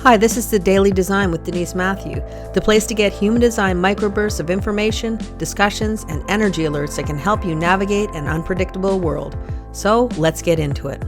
Hi, this is the Daily Design with Denise Mathew, the place to get human design microbursts of information, discussions, and energy alerts that can help you navigate an unpredictable world. So let's get into it.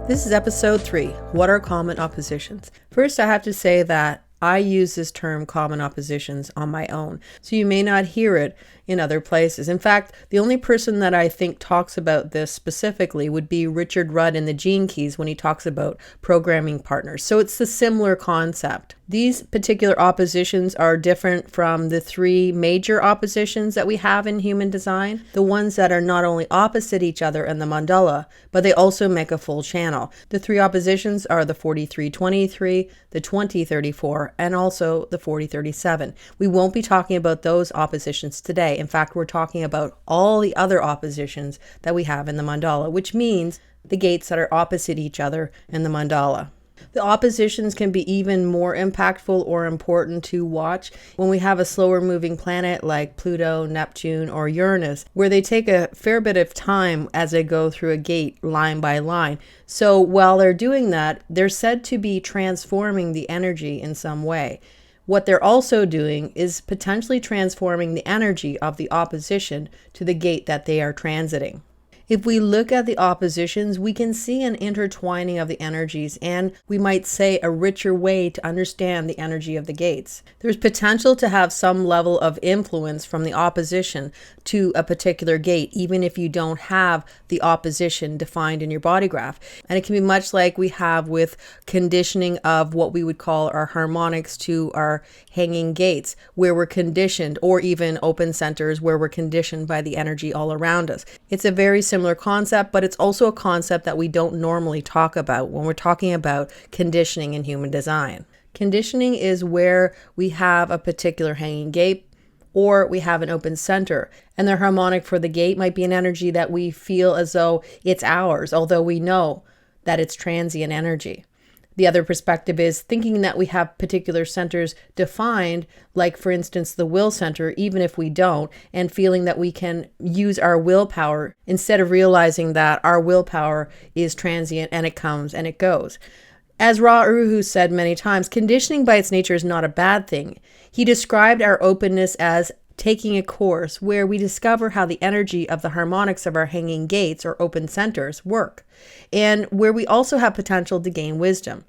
This is episode 3, What are common oppositions? First, I have to say that I use this term common oppositions on my own, so you may not hear it in other places. In fact, the only person that I think talks about this specifically would be Richard Rudd in the Gene Keys when he talks about programming partners. So it's a similar concept. These particular oppositions are different from the 3 major oppositions that we have in human design, the ones that are not only opposite each other in the mandala, but they also make a full channel. The 3 oppositions are the 43-23, the 20-34, and also the 40-37. We won't be talking about those oppositions today. In fact, we're talking about all the other oppositions that we have in the mandala, which means the gates that are opposite each other in the mandala. The oppositions can be even more impactful or important to watch when we have a slower moving planet like Pluto, Neptune, or Uranus, where they take a fair bit of time as they go through a gate line by line. So while they're doing that, they're said to be transforming the energy in some way. What they're also doing is potentially transforming the energy of the opposition to the gate that they are transiting. If we look at the oppositions, we can see an intertwining of the energies, and we might say a richer way to understand the energy of the gates. There's potential to have some level of influence from the opposition to a particular gate, even if you don't have the opposition defined in your body graph. And it can be much like we have with conditioning of what we would call our harmonics to our hanging gates, where we're conditioned, or even open centers where we're conditioned by the energy all around us. It's a very similar concept, but it's also a concept that we don't normally talk about when we're talking about conditioning in human design. Conditioning is where we have a particular hanging gate or we have an open center, and the harmonic for the gate might be an energy that we feel as though it's ours, although we know that it's transient energy. The other perspective is thinking that we have particular centers defined, like for instance the will center, even if we don't, and feeling that we can use our willpower instead of realizing that our willpower is transient and it comes and it goes. As Ra Uru said many times, conditioning by its nature is not a bad thing. He described our openness as taking a course where we discover how the energy of the harmonics of our hanging gates or open centers work, and where we also have potential to gain wisdom.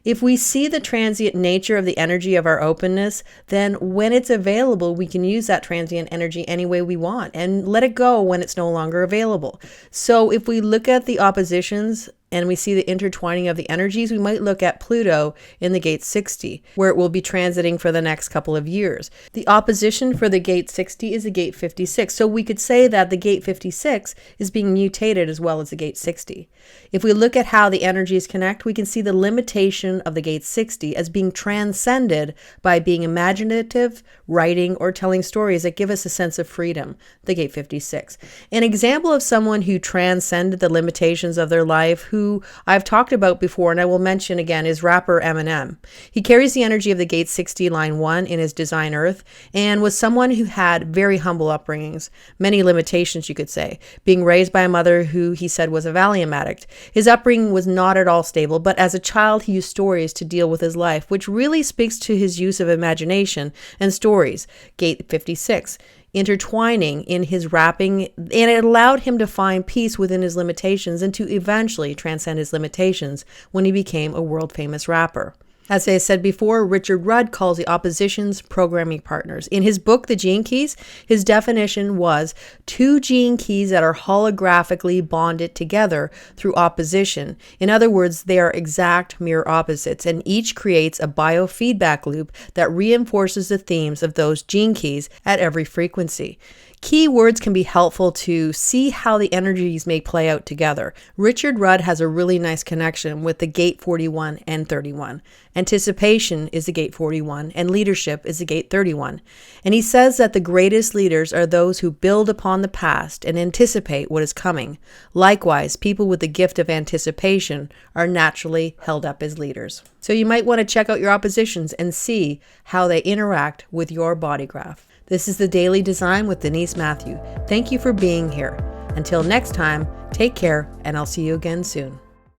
If we see the transient nature of the energy of our openness, then when it's available, we can use that transient energy any way we want and let it go when it's no longer available. So if we look at the oppositions and we see the intertwining of the energies, we might look at Pluto in the gate 60, where it will be transiting for the next couple of years. The opposition for the gate 60 is the gate 56. So we could say that the gate 56 is being mutated as well as the gate 60. If we look at how the energies connect, we can see the limitation of the gate 60 as being transcended by being imaginative, writing, or telling stories that give us a sense of freedom, the gate 56. An example of someone who transcended the limitations of their life, who I've talked about before and I will mention again, is rapper Eminem. He carries the energy of the gate 60 line 1 in his design earth and was someone who had very humble upbringings, many limitations you could say, being raised by a mother who he said was a Valium addict. His upbringing was not at all stable, but as a child he used stories to deal with his life, which really speaks to his use of imagination and stories, gate 56. Intertwining in his rapping, and it allowed him to find peace within his limitations and to eventually transcend his limitations when he became a world-famous rapper. As I said before, Richard Rudd calls the oppositions programming partners. In his book, The Gene Keys, his definition was 2 gene keys that are holographically bonded together through opposition. In other words, they are exact mirror opposites, and each creates a biofeedback loop that reinforces the themes of those gene keys at every frequency. Keywords can be helpful to see how the energies may play out together. Richard Rudd has a really nice connection with the gate 41 and 31. Anticipation is the gate 41 and leadership is the gate 31. And he says that the greatest leaders are those who build upon the past and anticipate what is coming. Likewise, people with the gift of anticipation are naturally held up as leaders. So you might want to check out your oppositions and see how they interact with your body graph. This is the Daily Design with Denise Mathew. Thank you for being here. Until next time, take care, and I'll see you again soon.